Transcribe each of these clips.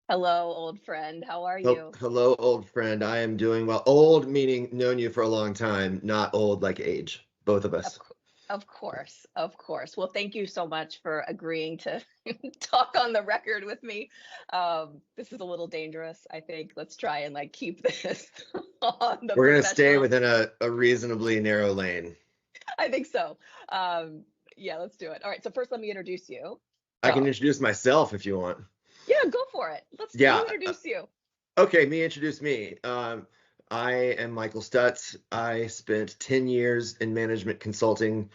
Hello, old friend. How are Oh, you? hello, old friend. I am doing well. Old meaning known you for a long time, not old like age. Both of Of us. course, of course, of course. Well, thank you so much for agreeing to talk on the record with me. This is a little dangerous, I think. Let's try and like keep this on the We're gonna stay professional. within a reasonably narrow lane. I think so. Um, yeah, let's do it. All right. So first, let me introduce you. I can So introduce myself if you want. yeah, go for it. Let's. You Yeah. introduce you. Okay, me introduce me. I am Michael Stutts. I spent 10 years in management consulting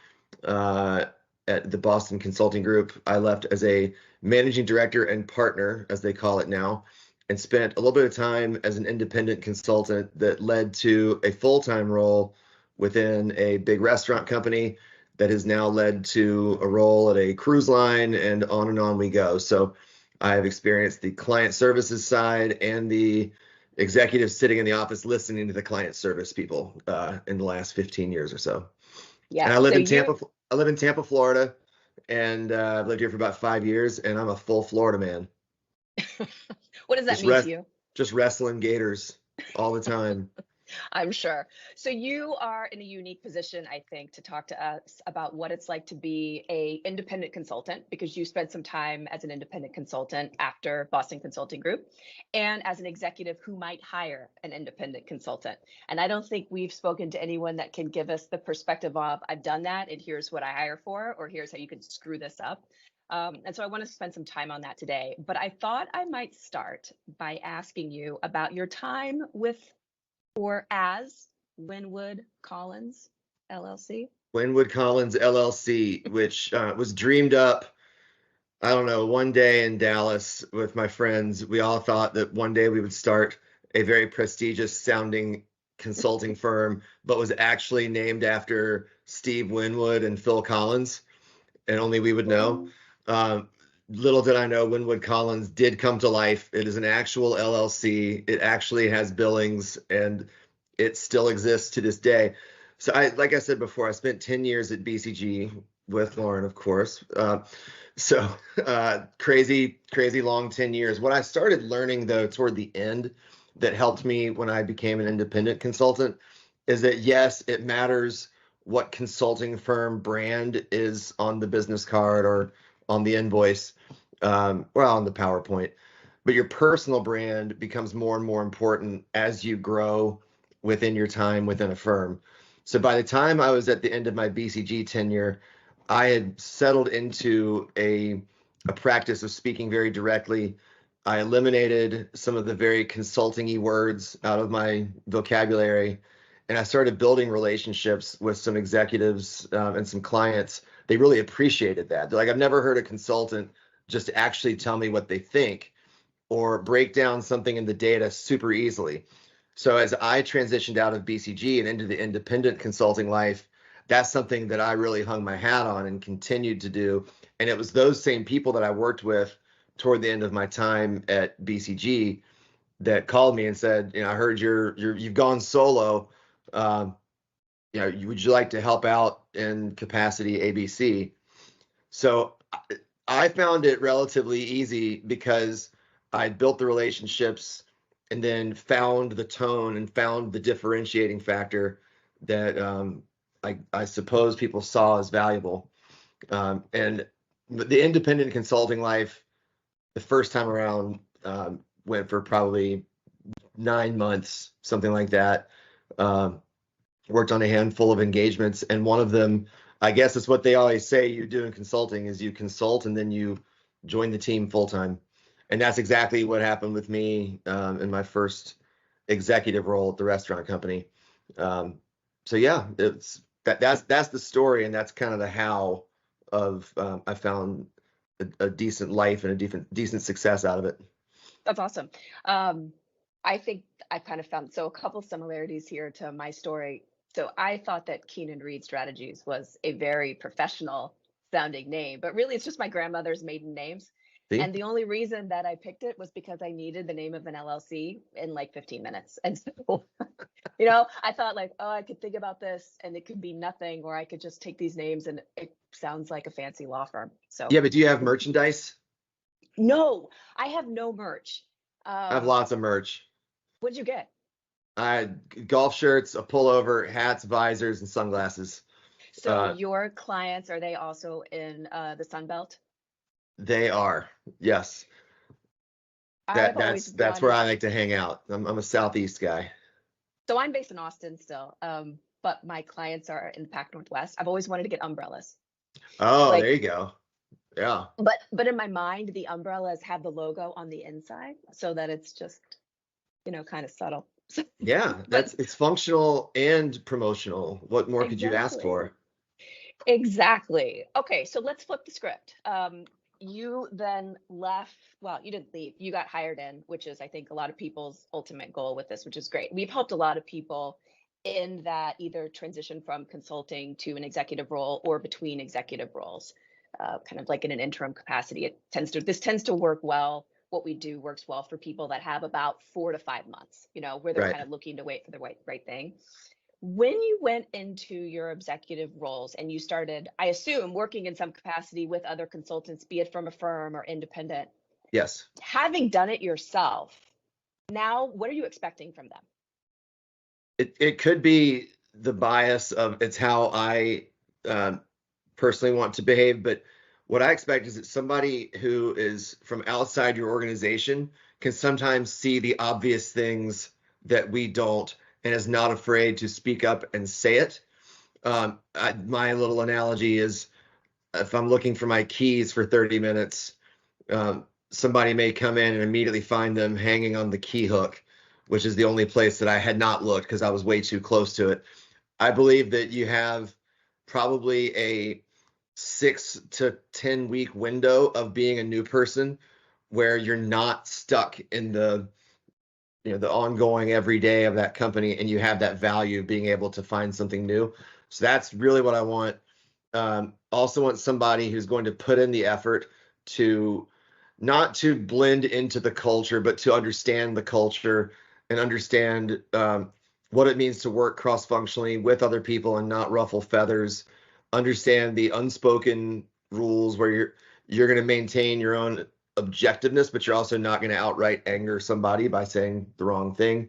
uh, at the Boston Consulting Group. I left as a managing director and partner, as they call it now, and spent a little bit of time as an independent consultant that led to a full-time role within a big restaurant company that has now led to a role at a cruise line, and on we go. So I have experienced the client services side and the executives sitting in the office listening to the client service people in the last 15 years or so. And Yeah. I live So in you. Tampa. I live in Tampa, Florida, and I've lived here for about 5 years. And I'm a full Florida man. What does that Just mean to rest, you? just wrestling gators all the time. I'm sure. So you are in a unique position, I think, to talk to us about what it's like to be a independent consultant because you spent some time as an independent consultant after Boston Consulting Group and as an executive who might hire an independent consultant. And I don't think we've spoken to anyone that can give us the perspective of I've done that and here's what I hire for, or here's how you can screw this up. And so I want to spend some time on that today. But I thought I might start by asking you about your time with or as Winwood Collins LLC. Glenwood Collins LLC, which was dreamed up, I don't know, one day in Dallas with my friends. We all thought that one day we would start a very prestigious sounding consulting firm, but was actually named after Steve Winwood and Phil Collins, and only we would know. Oh, Um, Little did I know Winwood Collins did come to life. It is an actual LLC. It actually has billings, and it still exists to this day. So like I said before, I spent 10 years at BCG with Lauren, of course. So crazy, crazy long 10 years. What I started learning though toward the end that helped me when I became an independent consultant is that yes, it matters what consulting firm brand is on the business card or on the invoice, well, on the PowerPoint. But your personal brand becomes more and more important as you grow within your time within a firm. So by the time I was at the end of my BCG tenure, I had settled into a practice of speaking very directly. I eliminated some of the very consulting-y words out of my vocabulary, and I started building relationships with some executives and some clients. They really appreciated that. They're like, I've never heard a consultant just actually tell me what they think or break down something in the data super easily. So as I transitioned out of BCG and into the independent consulting life, that's something that I really hung my hat on and continued to do. And it was those same people that I worked with toward the end of my time at BCG that called me and said, I heard you've gone solo. Um, would you like to help out in capacity ABC? So I found it relatively easy because I built the relationships and then found the tone and found the differentiating factor that I suppose people saw as valuable. And the independent consulting life, the first time around, went for probably 9 months, something like that. Um, Worked on a handful of engagements, and one of them, I guess it's what they always say you do in consulting, is you consult and then you join the team full time. And that's exactly what happened with me in my first executive role at the restaurant company. Um, so yeah, that's the story, and that's kind of the how of I found a decent life and a decent success out of it. that's awesome. Um, I think I've kind of found so a couple similarities here to my story. So I thought that Keenan Reed Strategies was a very professional sounding name, but really it's just my grandmother's maiden names. See? And the only reason that I picked it was because I needed the name of an LLC in like 15 minutes. And so I thought like, oh, I could think about this and it could be nothing, or I could just take these names and it sounds like a fancy law firm. So Yeah, but do you have merchandise? no, I have no merch. I have lots of merch. What'd you get? I had golf shirts, a pullover, hats, visors, and sunglasses. So Uh, your clients, are they also in the Sun Belt? they are, yes. I've always That's where wanted, I like to hang out. I'm a Southeast guy. so I'm based in Austin still, but my clients are in the Pac Northwest. I've always wanted to get umbrellas. Oh, there Like, you go. Yeah. but in my mind, the umbrellas have the logo on the inside so that it's just, kind of subtle. Yeah, But it's functional and promotional. What more could you ask exactly. for? Exactly. Okay, so let's flip the script. You then left, well, you didn't leave, you got hired in, which is, I think, a lot of people's ultimate goal with this, which is great. We've helped a lot of people in that either transition from consulting to an executive role or between executive roles, kind of like in an interim capacity. This tends to work well. What we do works well for people that have about 4 to 5 months, where they're Right. kind of looking to wait for the right thing. When you went into your executive roles and you started, I assume, working in some capacity with other consultants, be it from a firm or independent, Yes. having done it yourself, now what are you expecting from them? It could be the bias of it's how I personally want to behave, but what I expect is that somebody who is from outside your organization can sometimes see the obvious things that we don't and is not afraid to speak up and say it. My little analogy is if I'm looking for my keys for 30 minutes, somebody may come in and immediately find them hanging on the key hook, which is the only place that I had not looked because I was way too close to it. I believe that you have probably a 6 to 10 week window of being a new person where you're not stuck in the ongoing every day of that company and you have that value of being able to find something new. So that's really what I want. Also want somebody who's going to put in the effort to not to blend into the culture, but to understand the culture and understand what it means to work cross-functionally with other people and not ruffle feathers. Understand the unspoken rules where you're going to maintain your own objectiveness, but you're also not going to outright anger somebody by saying the wrong thing.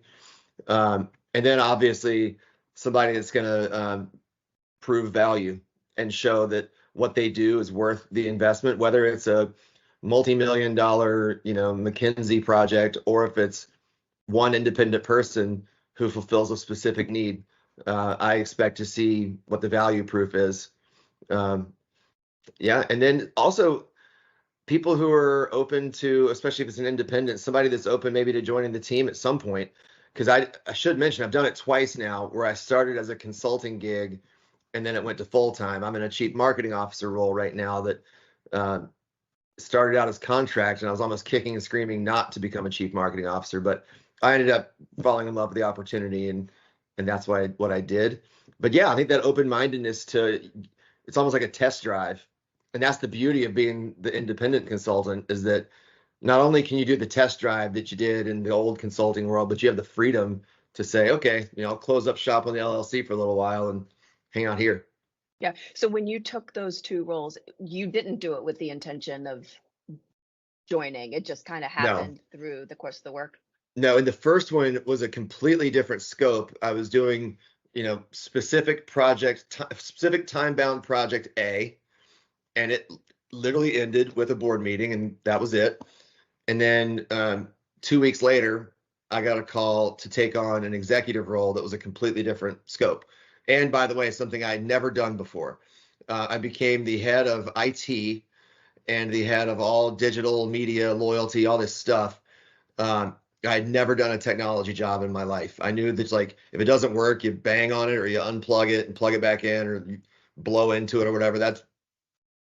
And then obviously somebody that's going to prove value and show that what they do is worth the investment, whether it's a multi-million dollar, McKinsey project, or if it's one independent person who fulfills a specific need. I expect to see what the value proof is. Yeah, and then also people who are open to, especially if it's an independent, somebody that's open maybe to joining the team at some point. Because I should mention, I've done it twice now where I started as a consulting gig and then it went to full time. I'm in a chief marketing officer role right now that started out as contract, and I was almost kicking and screaming not to become a chief marketing officer, but I ended up falling in love with the opportunity, and that's what I did. But yeah, I think that open-mindedness to it's almost like a test drive, and that's the beauty of being the independent consultant is that not only can you do the test drive that you did in the old consulting world, but you have the freedom to say, okay, I'll close up shop on the LLC for a little while and hang out here. Yeah. So when you took those two roles, you didn't do it with the intention of joining. It just kind of No, happened through the course of the work. No, and the first one was a completely different scope. I was doing, specific specific time-bound project A, and it literally ended with a board meeting, and that was it. And then 2 weeks later, I got a call to take on an executive role that was a completely different scope. And by the way, something I had never done before. I became the head of IT and the head of all digital media, loyalty, all this stuff. I had never done a technology job in my life. I knew that like if it doesn't work, you bang on it or you unplug it and plug it back in or you blow into it or whatever.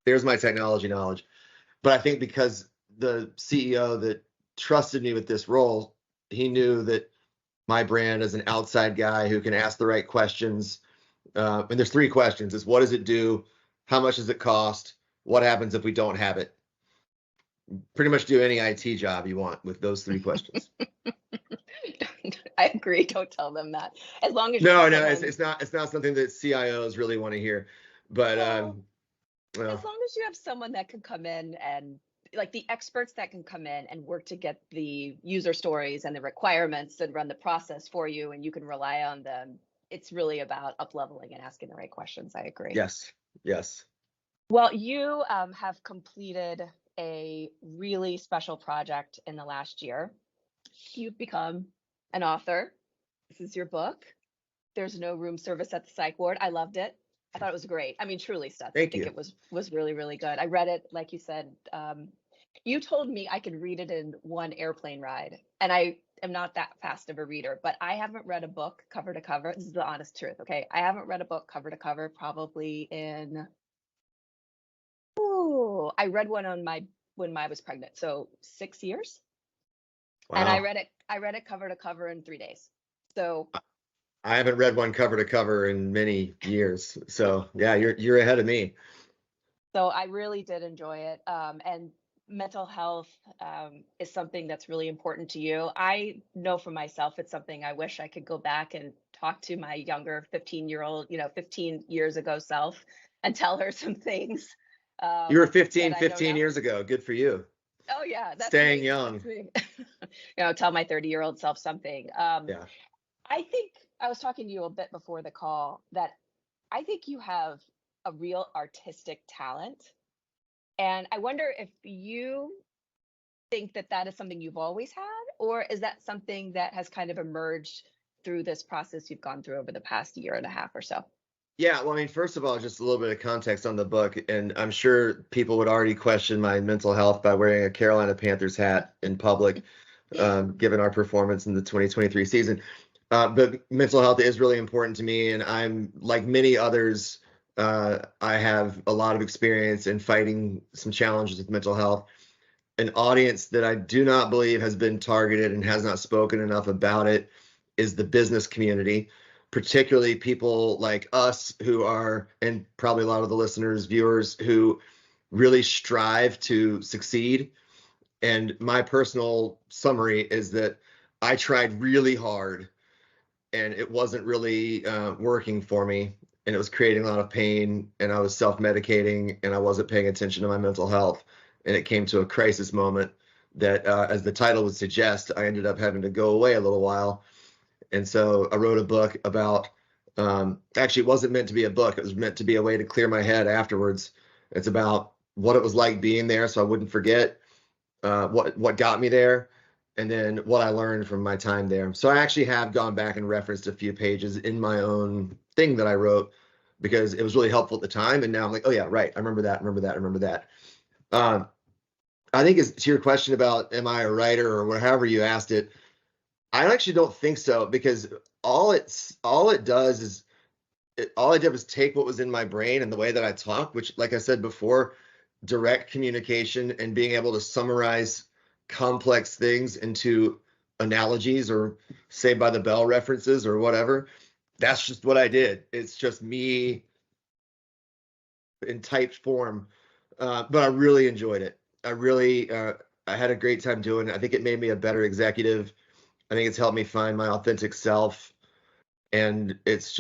There's my technology knowledge. But I think because the CEO that trusted me with this role, he knew that my brand as an outside guy who can ask the right questions. And there's 3 questions: is what does it do? How much does it cost? What happens if we don't have it? Pretty much do any IT job you want with those 3 questions. I agree. Don't tell them that. As long as you No, have no, someone, it's not something that CIOs really want to hear. But well, as well, long as you have someone that can come in and like the experts that can come in and work to get the user stories and the requirements and run the process for you, and you can rely on them. It's really about up-leveling and asking the right questions. I agree. Yes. Yes. Well, you have completed a really special project in the last year. You've become an author. This is your book. There's no room service at the Psych Ward. I loved it. I thought it was great. I mean, truly, Stutts. I Thank think you. it was really, really good. I read it, like you said. You told me I could read it in one airplane ride, and I am not that fast of a reader, but I haven't read a book cover to cover. This is the honest truth, okay? I haven't read a book cover to cover probably in, I read one when I was pregnant, so 6 years. Wow. And I read it cover to cover in 3 days. So I haven't read one cover to cover in many years. So yeah, you're ahead of me. So I really did enjoy it. And mental health is something that's really important to you. I know for myself, it's something I wish I could go back and talk to my younger 15-year-old, 15 years ago self and tell her some things. You were 15 that I know now. years ago. Good for you. Oh yeah, that's Staying me. young. That's me. Tell my 30-year-old self something. Yeah. I think I was talking to you a bit before the call that I think you have a real artistic talent. And I wonder if you think that that is something you've always had, or is that something that has kind of emerged through this process you've gone through over the past year and a half or so? Yeah, well, I mean, first of all, just a little bit of context on the book, and I'm sure people would already question my mental health by wearing a Carolina Panthers hat in public, given our performance in the 2023 season. But mental health is really important to me, and I'm like many others. I have a lot of experience in fighting some challenges with mental health. An audience that I do not believe has been targeted and has not spoken enough about it is the business community, particularly people like us who are, and probably a lot of the listeners, viewers, who really strive to succeed. And my personal summary is that I tried really hard and it wasn't really working for me. And it was creating a lot of pain, and I was self-medicating, and I wasn't paying attention to my mental health. And it came to a crisis moment that, as the title would suggest, I ended up having to go away a little while. And so I wrote a book about, actually, it wasn't meant to be a book. It was meant to be a way to clear my head afterwards. It's about what it was like being there so I wouldn't forget what got me there, and then what I learned from my time there. So I actually have gone back and referenced a few pages in my own thing that I wrote because it was really helpful at the time. And now I'm like, oh yeah, right. I remember that. I think it's to your question about, am I a writer or however you asked it? I actually don't think so, because all I did was take what was in my brain and the way that I talk, which, like I said before, direct communication and being able to summarize complex things into analogies or Saved by the Bell references or whatever. That's just what I did. It's just me in typed form. But I really enjoyed it. I had a great time doing it. I think it made me a better executive. I think it's helped me find my authentic self. And it's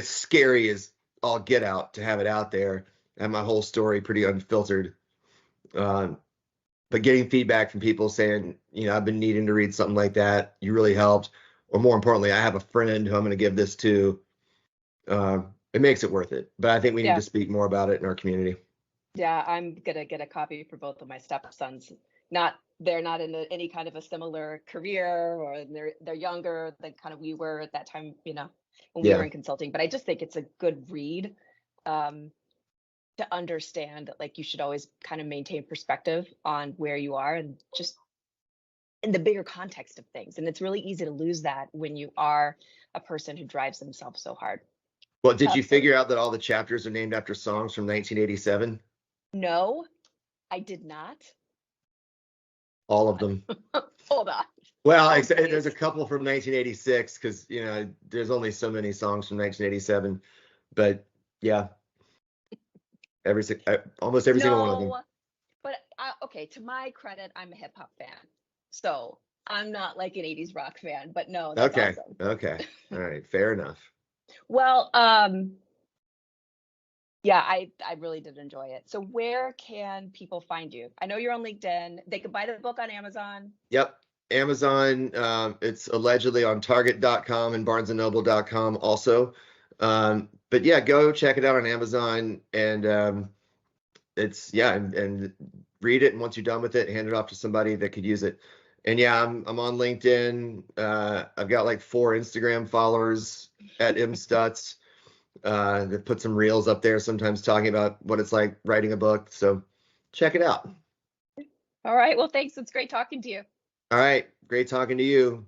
scary as all get out to have it out there and my whole story pretty unfiltered. But getting feedback from people saying, I've been needing to read something like that. You really helped. Or more importantly, I have a friend who I'm going to give this to. It makes it worth it. But I think we need to speak more about it in our community. Yeah, I'm gonna get a copy for both of my stepsons. They're not in any kind of a similar career, or they're younger than kind of we were at that time, when we were in consulting. But I just think it's a good read to understand that, like, you should always kind of maintain perspective on where you are and just in the bigger context of things. And it's really easy to lose that when you are a person who drives themselves so hard. Well, did you figure out that all the chapters are named after songs from 1987? No, I did not. All of them. Hold on. Well, there's a couple from 1986 because, there's only so many songs from 1987. But yeah, almost every single one of them. But okay, to my credit, I'm a hip hop fan. So I'm not like an 80s rock fan, but no, that's awesome. Okay. All right. Fair enough. Well, Yeah, I really did enjoy it. So where can people find you? I know you're on LinkedIn. They could buy the book on Amazon. Yep. Amazon, it's allegedly on Target.com and BarnesandNoble.com also. But yeah, go check it out on Amazon and it's yeah, and read it. And once you're done with it, hand it off to somebody that could use it. And yeah, I'm on LinkedIn. I've got like 4 Instagram followers at mstutts. That put some reels up there sometimes talking about what it's like writing a book. So check it out. All right. Well, thanks. It's great talking to you. All right. Great talking to you.